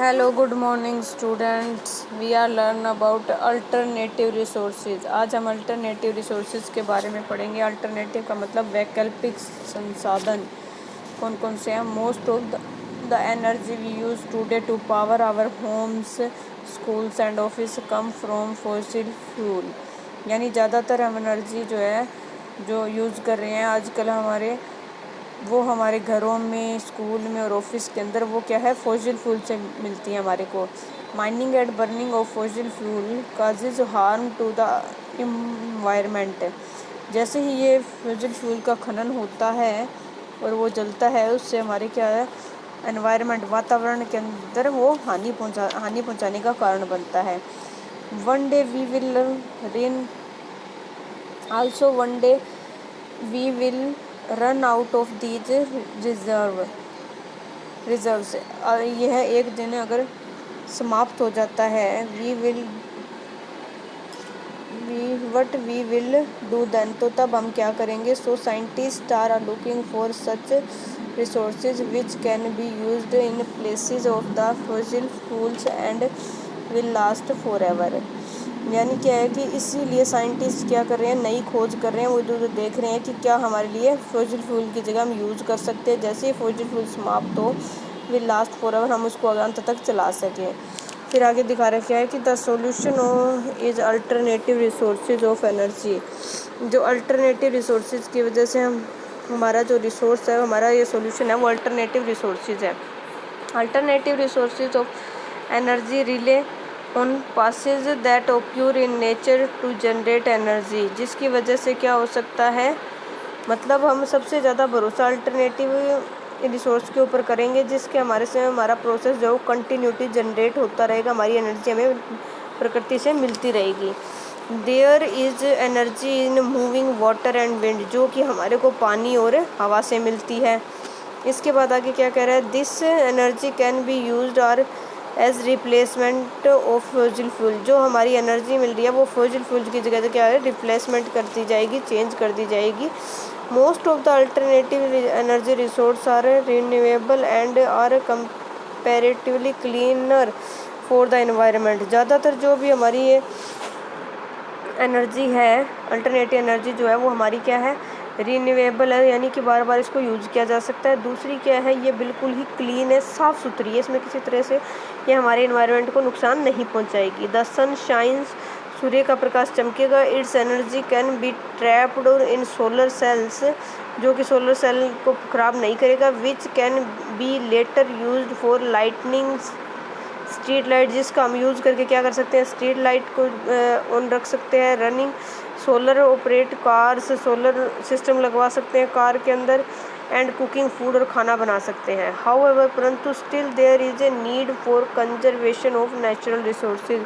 Hello good morning students. We are learn about alternative resources. आज हम alternative resources के बारे में पढ़ेंगे। अल्टरनेटिव का मतलब वैकल्पिक संसाधन कौन कौन से हैं। Most of the energy we use today to power our homes, schools and office come from fossil fuel. यानी ज़्यादातर हम एनर्जी जो यूज़ कर रहे हैं आजकल वो हमारे घरों में, स्कूल में और ऑफिस के अंदर वो क्या है, फॉसिल फ्यूल से मिलती है हमारे को। Mining and burning of fossil fuel causes harm to the environment. जैसे ही ये फॉसिल फ्यूल का खनन होता है और वो जलता है, उससे हमारे क्या है, एनवायरनमेंट, वातावरण के अंदर वो हानि पहुंचाने का कारण बनता है। One day we will rain also one day we will run out of these reserves. यह एक दिन अगर समाप्त हो जाता है, वी विल डू देन, तो तब हम क्या करेंगे। So scientist are looking for such resources which can be used in places of the fossil fuels and will last forever. यानी क्या है कि इसीलिए साइंटिस्ट क्या कर रहे हैं, नई खोज कर रहे हैं। वो इधर देख रहे हैं कि क्या हमारे लिए फॉसिल फ्यूल की जगह हम यूज़ कर सकते हैं। जैसे ही फॉसिल फ्यूल समाप्त हो, विल लास्ट फॉर एवर, हम उसको अंत तक चला सकें। फिर आगे दिखा रखा है कि the solution is alternative resources of energy. जो अल्टरनेटिव रिसोर्सेज की वजह से हमारा जो रिसोर्स है, हमारा ये सॉल्यूशन है, वो अल्टरनेटिव रिसोर्सेज है। Alternative resources of energy rely on passes that occur in nature to generate energy. जिसकी वजह से क्या हो सकता है, मतलब हम सबसे ज़्यादा भरोसा अल्टरनेटिव रिसोर्स के ऊपर करेंगे, जिसके हमारे से हमारा प्रोसेस जो कंटिन्यूटी जनरेट होता रहेगा, हमारी एनर्जी हमें प्रकृति से मिलती रहेगी। There is energy in moving water and wind, जो कि हमारे को पानी और हवा से मिलती है। इसके बाद आगे क्या कह रहा है, this energy can be used और as replacement of fossil fuel. जो हमारी एनर्जी मिल रही है वो फॉसिल फ्यूल की जगह से क्या है, रिप्लेसमेंट कर दी जाएगी, चेंज कर दी जाएगी। Most of the alternative energy resource are renewable and are comparatively cleaner for the environment. ज़्यादातर जो भी हमारी ये एनर्जी है, अल्टरनेटिव एनर्जी जो है, वो हमारी क्या है, रिन्यूएबल है, यानी कि बार बार इसको यूज़ किया जा सकता है। दूसरी क्या है, ये बिल्कुल ही क्लीन है, साफ़ सुथरी है, इसमें किसी तरह से ये हमारे एनवायरनमेंट को नुकसान नहीं पहुंचाएगी। द सन शाइन्स, सूर्य का प्रकाश चमकेगा। Its energy can be trapped in solar cells, जो कि सोलर सेल को ख़राब नहीं करेगा। Which can be later used for lightning street light, जिसका हम यूज़ करके क्या कर सकते हैं, स्ट्रीट लाइट को ऑन रख सकते हैं। Running solar operate cars, solar system लगवा सकते हैं कार के अंदर। एंड कुकिंग फूड, और खाना बना सकते हैं। हाउएवर, परंतु still there is a need for conservation of natural resources.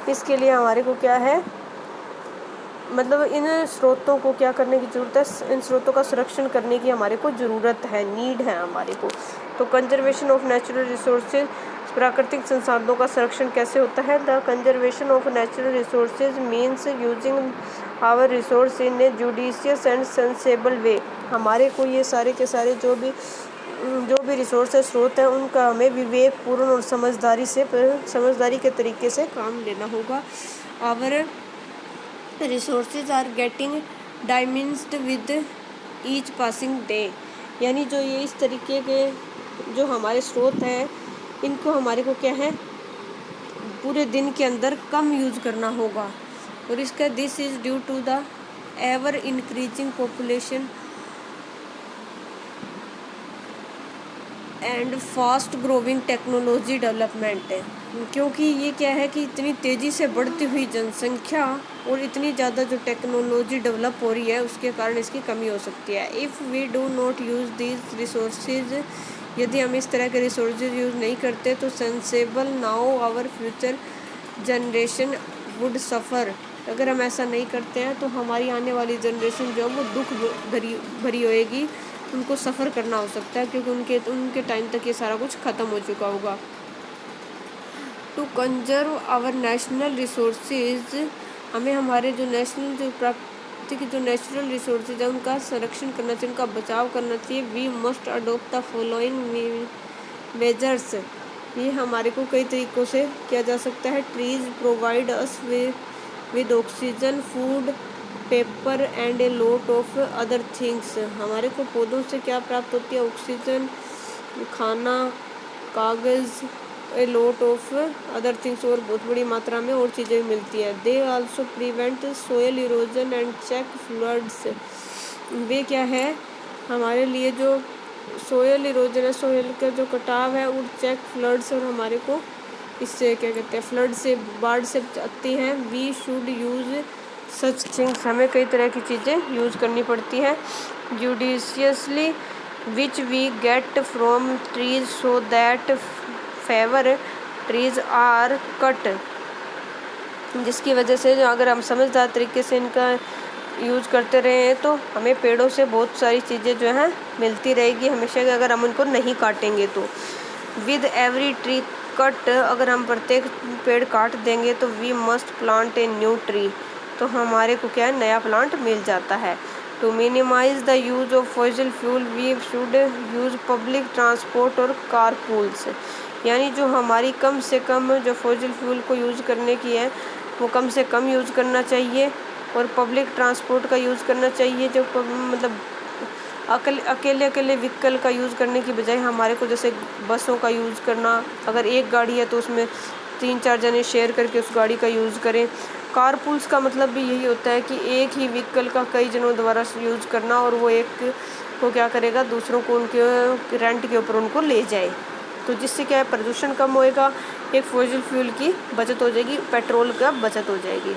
इसके लिए हमारे को क्या है, मतलब इन स्रोतों को क्या करने की ज़रूरत है, इन स्रोतों का संरक्षण करने की हमारे को ज़रूरत है, नीड है हमारे को। तो कंजर्वेशन ऑफ नेचुरल रिसोर्सेज, प्राकृतिक संसाधनों का संरक्षण कैसे होता है। The conservation of natural resources means using our resource in a judicious and sensible way. हमारे को ये सारे के सारे जो भी रिसोर्स है, स्रोत है, उनका हमें विवेकपूर्ण और समझदारी के तरीके से काम लेना होगा। Our resources are getting diminished with each passing day. यानी जो ये इस तरीके के जो हमारे स्रोत हैं, इनको हमारे को क्या है, पूरे दिन के अंदर कम यूज़ करना होगा। और इसका this is due to the ever increasing population and fast growing technology development है। क्योंकि ये क्या है कि इतनी तेज़ी से बढ़ती हुई जनसंख्या और इतनी ज़्यादा जो टेक्नोलॉजी डेवलप हो रही है, उसके कारण इसकी कमी हो सकती है। If we do not use these resources, यदि हम इस तरह के रिसोर्सेज यूज़ नहीं करते, तो sensible now our future generation would suffer. अगर हम ऐसा नहीं करते हैं तो हमारी आने वाली जनरेशन जो है वो दुख भरी होएगी, उनको सफ़र करना हो सकता है, क्योंकि उनके टाइम तक ये सारा कुछ ख़त्म हो चुका होगा। To conserve our national resources, हमें हमारे जो नेशनल जो प्राकृतिक जो नेचुरल रिसोर्सेज है, उनका संरक्षण करना चाहिए, उनका बचाव करना चाहिए। We must adopt the following measures. ये हमारे को कई तरीक़ों से किया जा सकता है। Trees provide us with oxygen, food, paper and a lot of other things. हमारे को पौधों से क्या प्राप्त होती है? ऑक्सीजन, खाना, कागज़, a lot of other things, और बहुत बड़ी मात्रा में और चीज़ें भी मिलती है। They also prevent soil erosion and check floods. वे क्या है हमारे लिए जो सोयल इरोजन है, सोयल का जो कटाव है, और चेक फ्लड्स, और हमारे को इससे क्या कहते हैं, फ्लड से, बाढ़ से आती हैं। We should use such things. हमें कई तरह की चीज़ें यूज़ करनी पड़ती है judiciously, which we get from trees so that fewer trees are cut. जिसकी वजह से जो अगर हम समझदार तरीके से इनका यूज़ करते रहे तो हमें पेड़ों से बहुत सारी चीज़ें जो हैं मिलती रहेगी हमेशा, अगर हम उनको नहीं काटेंगे तो। विद एवरी ट्री कट, अगर हम प्रत्येक पेड़ काट देंगे तो we must plant a new tree, तो हमारे को क्या है, नया प्लांट मिल जाता है। To minimize the use of fossil fuel we should use public transport और कारपूल्स। यानी जो हमारी कम से कम जो फॉसिल फ्यूल को यूज़ करने की है वो कम से कम यूज़ करना चाहिए, और पब्लिक ट्रांसपोर्ट का यूज़ करना चाहिए। जो मतलब अकेले व्हीकल का यूज़ करने की बजाय हमारे को जैसे बसों का यूज़ करना, अगर एक गाड़ी है तो उसमें 3-4 जने शेयर करके उस गाड़ी का यूज़ करें। कारपूल्स का मतलब भी यही होता है कि एक ही व्हीकल का कई जनों द्वारा यूज़ करना, और वो एक को क्या करेगा, दूसरों को उनके रेंट के ऊपर उनको ले जाए, तो जिससे क्या है, प्रदूषण कम होएगा, एक फॉसिल फ्यूल की बचत हो जाएगी, पेट्रोल का बचत हो जाएगी।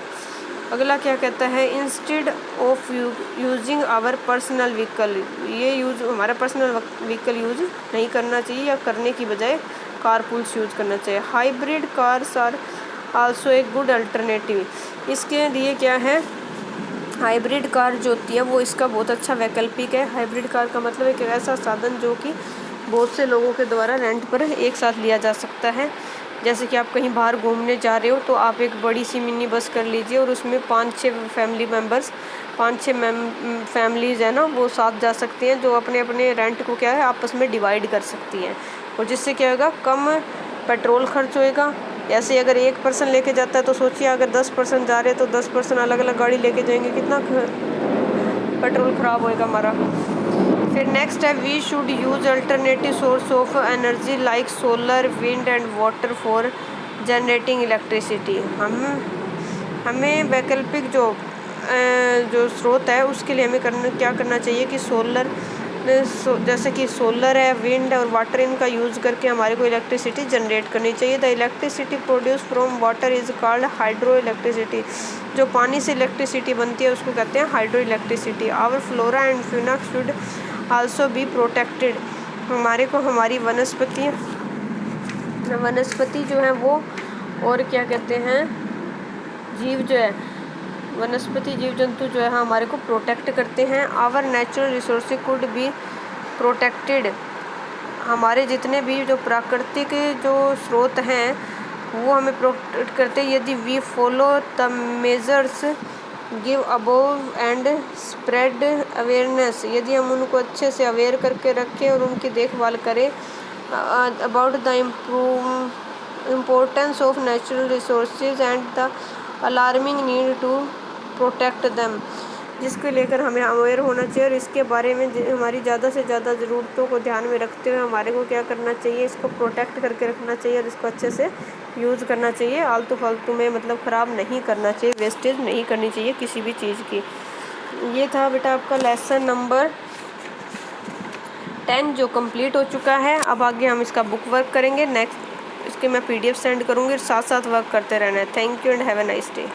अगला क्या कहता है, instead of using our personal vehicle, ये यूज़ हमारा पर्सनल व्हीकल यूज़ नहीं करना चाहिए, या करने की बजाय कारपूल्स यूज़ करना चाहिए। हाइब्रिड कार्स आर आल्सो एक गुड अल्टरनेटिव। इसके लिए क्या है, हाइब्रिड कार जो होती है वो इसका बहुत अच्छा वैकल्पिक है। हाइब्रिड कार का मतलब एक ऐसा साधन जो कि बहुत से लोगों के द्वारा रेंट पर एक साथ लिया जा सकता है। जैसे कि आप कहीं बाहर घूमने जा रहे हो तो आप एक बड़ी सी मिनी बस कर लीजिए, और उसमें 5-6 फैमिली मेम्बर्स, 5-6 फैमिलीज़ है ना, वो साथ जा सकती हैं, जो अपने अपने रेंट को क्या है आपस में डिवाइड कर सकती हैं, और जिससे क्या होगा, कम पेट्रोल खर्च होएगा। ऐसे अगर एक पर्सन लेके जाता है तो सोचिए, अगर 10 पर्सन जा रहे हैं तो 10 पर्सन अलग अलग गाड़ी लेके जाएंगे, कितना पेट्रोल ख़राब होएगा हमारा। फिर नेक्स्ट है, we should use alternative source of energy like solar, wind and water for generating electricity. हमें वैकल्पिक जो स्रोत है उसके लिए हमें क्या करना चाहिए कि सोलर, जैसे कि सोलर है, विंड और वाटर, इनका यूज़ करके हमारे को इलेक्ट्रिसिटी जनरेट करनी चाहिए। The electricity produce from water is called hydro electricity. जो पानी से इलेक्ट्रिसिटी बनती है उसको कहते हैं hydro electricity. Our flora and fauna should also be protected. हमारे को हमारी वनस्पति जो है वो, और क्या कहते हैं, जीव जो है, वनस्पति जीव जंतु जो है हमारे को प्रोटेक्ट करते हैं। Our natural resource could be protected. हमारे जितने भी जो प्राकृतिक जो स्रोत हैं वो हमें प्रोटेक्ट करते हैं यदि we follow the measures give above and spread awareness. यदि हम उनको अच्छे से अवेयर करके रखें और उनकी देखभाल करें about the importance of natural resources and the alarming need to protect them, जिसको लेकर हमें अवेयर होना चाहिए, और इसके बारे में हमारी ज़्यादा से ज़्यादा ज़रूरतों को ध्यान में रखते हुए हमारे को क्या करना चाहिए, इसको प्रोटेक्ट करके रखना चाहिए, और इसको अच्छे से यूज़ करना चाहिए। आलतू फालतू में मतलब ख़राब नहीं करना चाहिए, वेस्टेज नहीं करनी चाहिए किसी भी चीज़ की। ये था बेटा आपका लेसन नंबर 10 जो कंप्लीट हो चुका है। अब आगे हम इसका बुक वर्क करेंगे। नेक्स्ट इसके मैं PDF सेंड करूँगी, साथ साथ वर्क करते रहना है। Thank you and have a nice day.